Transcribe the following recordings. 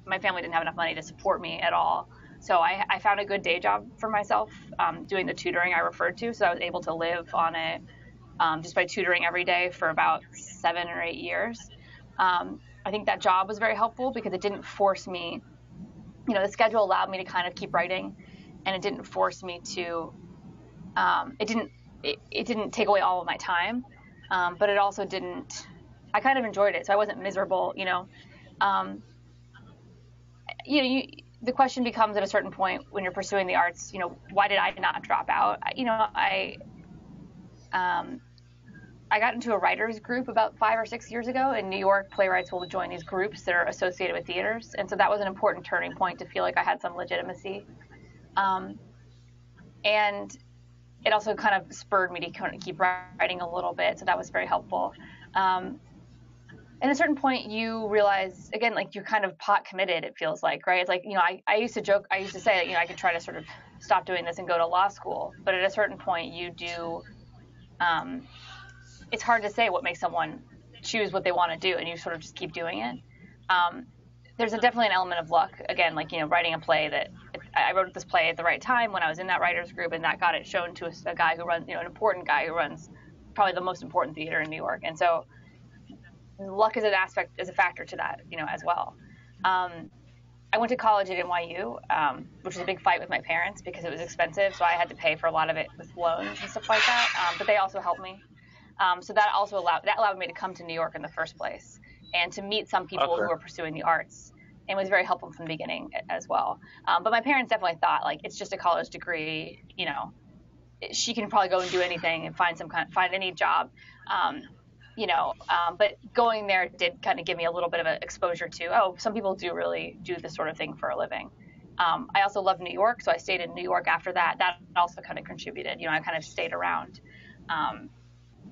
my family didn't have enough money to support me at all. So I found a good day job for myself, doing the tutoring I referred to. So I was able to live on it, just by tutoring every day for about 7 or 8 years. I think that job was very helpful because it didn't force me, the schedule allowed me to kind of keep writing, and it didn't force me to, it didn't take away all of my time, but it also didn't, I kind of enjoyed it. So I wasn't miserable, um, the question becomes at a certain point when you're pursuing the arts, why did I not drop out? Um, I got into a writers group about 5 or 6 years ago. In New York, playwrights will join these groups that are associated with theaters, and so that was an important turning point to feel like I had some legitimacy. Um, and it also kind of spurred me to kind of keep writing a little bit, so that was very helpful. Um, and at a certain point, you realize, again, like you're kind of pot committed, it feels like, right? It's like, I used to joke, I used to say that, I could try to sort of stop doing this and go to law school. But at a certain point, you do, um, it's hard to say what makes someone choose what they want to do, and you sort of just keep doing it. Um, there's definitely an element of luck. Again, like, writing a play that I wrote this play at the right time when I was in that writers group, and that got it shown to a guy who runs, an important guy who runs probably the most important theater in New York. And so luck is is a factor to that, as well. Um, I went to college at NYU, which was a big fight with my parents because it was expensive. So I had to pay for a lot of it with loans and stuff like that. But they also helped me. So that also allowed me to come to New York in the first place and to meet some people who Okay. were pursuing the arts. And was very helpful from the beginning as well. But my parents definitely thought, like, it's just a college degree, she can probably go and do anything and find any job. Um, but going there did kind of give me a little bit of an exposure to, some people do really do this sort of thing for a living. I also love New York, so I stayed in New York after that. That also kind of contributed. I kind of stayed around, um,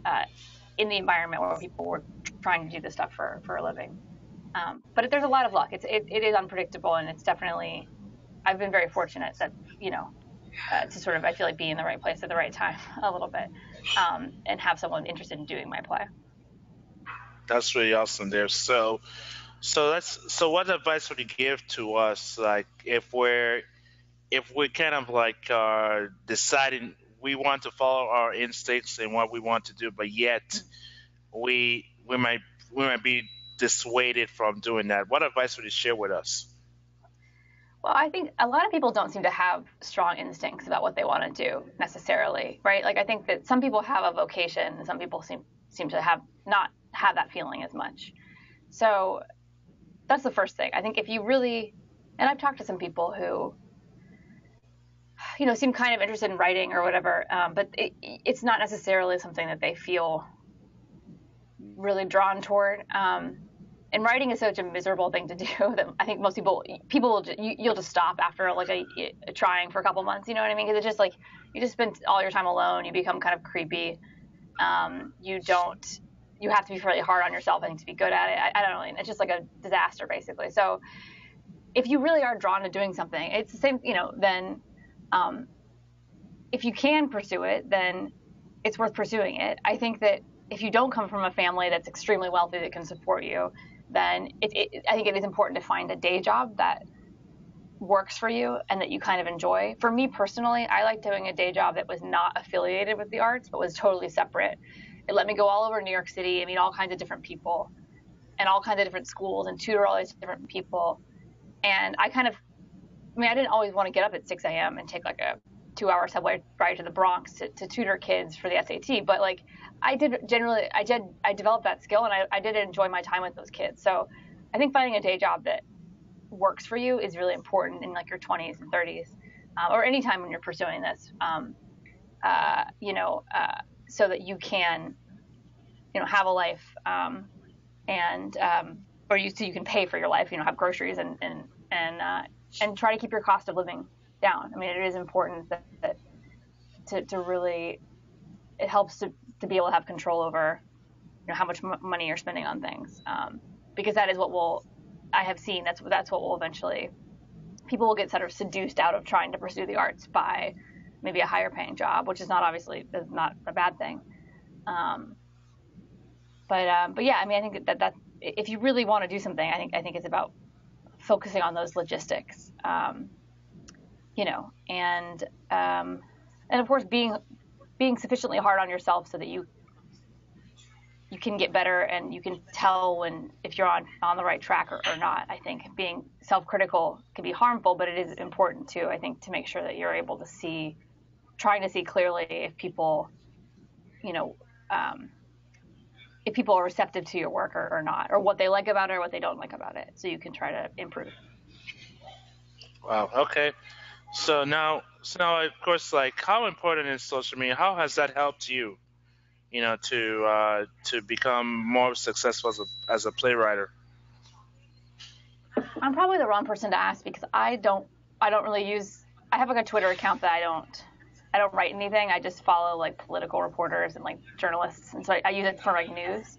uh, in the environment where people were trying to do this stuff for a living. But there's a lot of luck. It is unpredictable, and it's definitely, I've been very fortunate that, to sort of, I feel like, be in the right place at the right time a little bit, and have someone interested in doing my play. That's really awesome there. So what advice would you give to us, like if we're kind of like deciding we want to follow our instincts and what we want to do, but yet we might be dissuaded from doing that. What advice would you share with us? Well, I think a lot of people don't seem to have strong instincts about what they want to do necessarily, right? Like, I think that some people have a vocation, and some people seem to have not have that feeling as much. So that's the first thing. I think if you really, and I've talked to some people who, seem kind of interested in writing or whatever, but it's not necessarily something that they feel really drawn toward. And writing is such a miserable thing to do that I think most people will you'll just stop after like a trying for a couple months. You know what I mean? Because it's just like you just spend all your time alone. You become kind of creepy. You don't. You have to be really hard on yourself, I think, to be good at it. I don't know. It's just like a disaster, basically. So if you really are drawn to doing something, it's the same. Then um, if you can pursue it, then it's worth pursuing it. I think that if you don't come from a family that's extremely wealthy that can support you, then I think it is important to find a day job that works for you and that you kind of enjoy. For me personally, I like doing a day job that was not affiliated with the arts, but was totally separate. It let me go all over New York City and meet all kinds of different people and all kinds of different schools and tutor all these different people. And I didn't always want to get up at 6 a.m. and take like a 2 hour subway ride to the Bronx to tutor kids for the SAT. But like I developed that skill, and I did enjoy my time with those kids. So I think finding a day job that works for you is really important in like your 20s and 30s, or any time when you're pursuing this, so that you can, have a life, and so you can pay for your life, have groceries and try to keep your cost of living down. I mean, it is important that to really, it helps to be able to have control over, how much money you're spending on things, because that is I have seen that's what will eventually, people will get sort of seduced out of trying to pursue the arts by maybe a higher paying job, which is not a bad thing. Um, but yeah, I mean, I think that if you really want to do something, I think it's about focusing on those logistics, and of course being sufficiently hard on yourself so that you can get better and you can tell if you're on the right track or not. I think being self-critical can be harmful, but it is important too, I think, to make sure that you're able to trying to see clearly if people, if people are receptive to your work or not, or what they like about it or what they don't like about it, so you can try to improve. Wow. Okay. So now, of course, like, how important is social media? How has that helped you, to become more successful as a playwright? I'm probably the wrong person to ask because I don't really use. I have like a Twitter account that I don't write anything. I just follow like political reporters and like journalists, and so I use it for like news.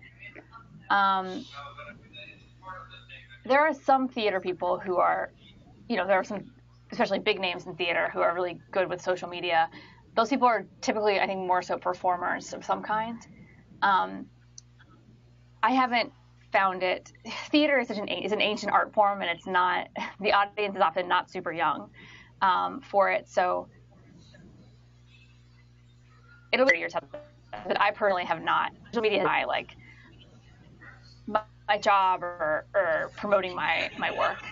There are some theater people who are, there are some, especially big names in theater, who are really good with social media. Those people are typically, I think, more so performers of some kind. I haven't found it. Theater is is an ancient art form, and it's not. The audience is often not super young for it, so it'll be yourself. But I personally have not. Social media is my job or promoting my work.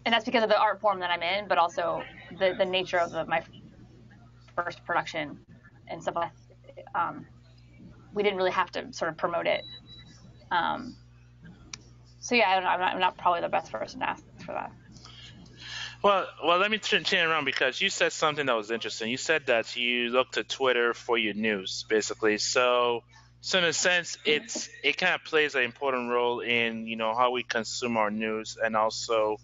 And that's because of the art form that I'm in, but also the nature of my first production and stuff. We didn't really have to sort of promote it. So yeah, I'm not probably the best person to ask for that. Well, let me turn around, because you said something that was interesting. You said that you look to Twitter for your news, basically. So in a sense, it kind of plays an important role in how we consume our news and also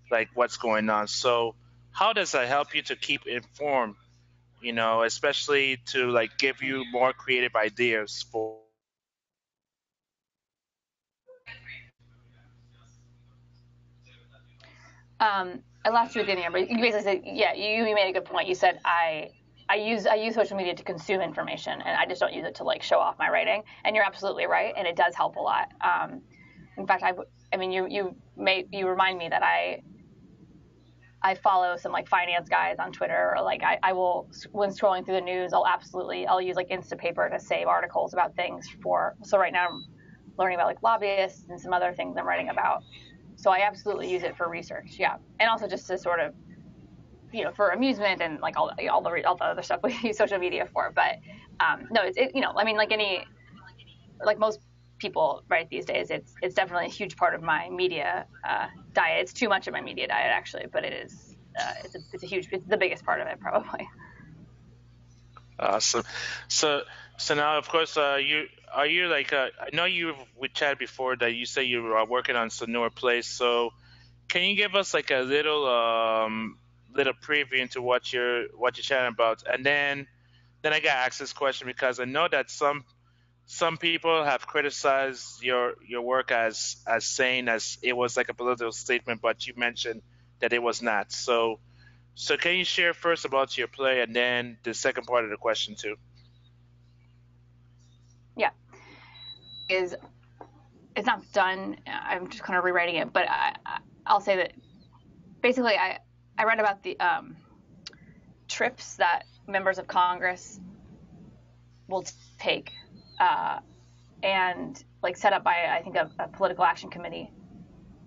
like what's going on. So how does that help you to keep informed? Especially to like give you more creative ideas for. I lost you at the end, but you basically said, yeah, you made a good point. You said I use social media to consume information, and I just don't use it to like show off my writing. And you're absolutely right, and it does help a lot. In fact, you remind me that I follow some like finance guys on Twitter, or like I will, when scrolling through the news, I'll use like Instapaper to save articles about things so right now I'm learning about like lobbyists and some other things I'm writing about. So I absolutely use it for research, yeah, and also just to sort of, for amusement and like all the other stuff we use social media for. But no, like most people, right, these days, it's definitely a huge part of my media diet. It's too much of my media diet, actually, but it is. It's the biggest part of it, probably. Awesome. So now, of course, are you like, I know we chatted before that you say you are working on some newer plays. So can you give us like a little preview into what you're chatting about? And then I got to ask this question because I know that some people have criticized your work as saying as it was like a political statement, but you mentioned that it was not. So can you share first about your play and then the second part of the question too? Yeah. It's not done. I'm just kind of rewriting it, but I'll say that basically I read about the trips that members of Congress will take and like set up by, I think, a political action committee,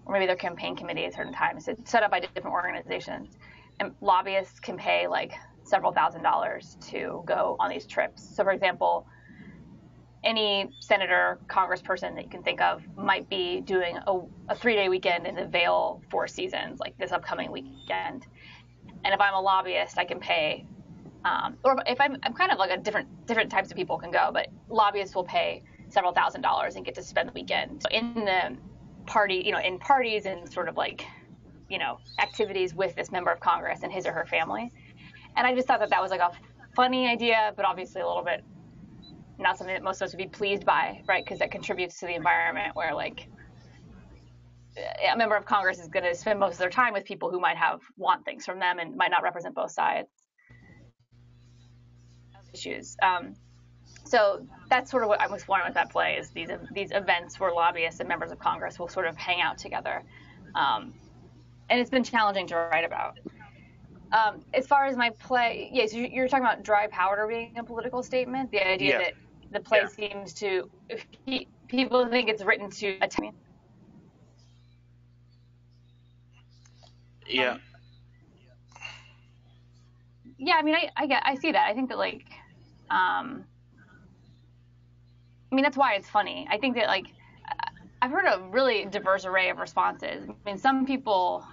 or maybe their campaign committee at certain times. It's set up by different organizations, and lobbyists can pay like several $1,000s to go on these trips. So, for example, any senator, congressperson that you can think of might be doing a 3-day weekend in the Vail Four Seasons, like this upcoming weekend. And if I'm a lobbyist, I can pay, or if I'm kind of like a different types of people can go, but lobbyists will pay several $1,000s and get to spend the weekend. So in the party, in parties and sort of like, activities with this member of Congress and his or her family. And I just thought that was like a funny idea, but obviously a little bit not something that most of us would be pleased by, right? Because that contributes to the environment where like a member of Congress is going to spend most of their time with people who might want things from them and might not represent both sides of issues. So that's sort of what I was wanting with that play, is these events where lobbyists and members of Congress will sort of hang out together. And it's been challenging to write about. As far as my play, yes, you're talking about dry powder being a political statement. The idea Yeah, that the play yeah, seems to, people think it's written to attack. yeah, Yeah, I mean, I see that. I think that I mean, that's why it's funny. I think that I've heard a really diverse array of responses. I mean, some people,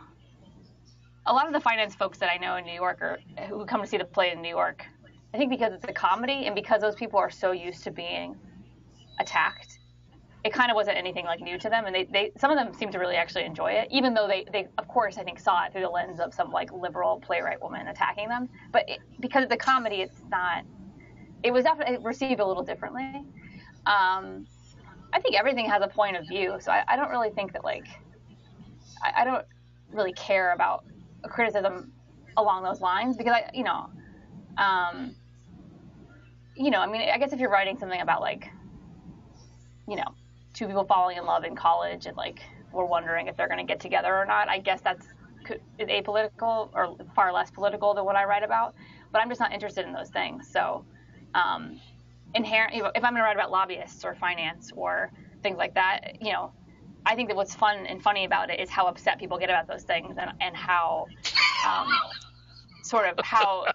a lot of the finance folks that I know in New York or who come to see the play in New York, I think because it's a comedy and because those people are so used to being attacked, it kind of wasn't anything new to them, and they some of them seem to really actually enjoy it, even though they of course I think saw it through the lens of some liberal playwright woman attacking them. But because it's a comedy, it's not. It was definitely received a little differently. I think everything has a point of view, so I don't really think that I don't really care about a criticism along those lines because I mean, I guess if you're writing something about two people falling in love in college and we're wondering if they're going to get together or not, I guess is apolitical or far less political than what I write about. But I'm just not interested in those things. So, inherent, if I'm going to write about lobbyists or finance or things like that, I think that what's fun and funny about it is how upset people get about those things and how sort of how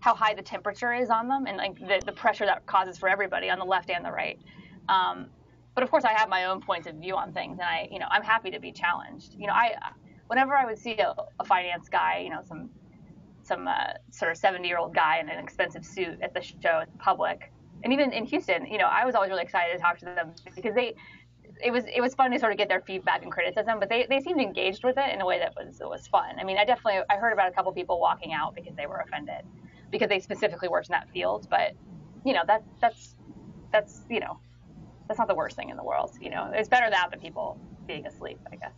high the temperature is on them and the pressure that causes for everybody on the left and the right. But of course, I have my own points of view on things, and I'm happy to be challenged. Whenever I would see a finance guy, some sort of 70-year-old guy in an expensive suit at the show at the Public, and even in Houston, I was always really excited to talk to them because it was fun to sort of get their feedback and criticism, but they seemed engaged with it in a way that was fun. I mean, I heard about a couple people walking out because they were offended because they specifically worked in that field, but that's that's not the worst thing in the world. It's better that than people being asleep, I guess.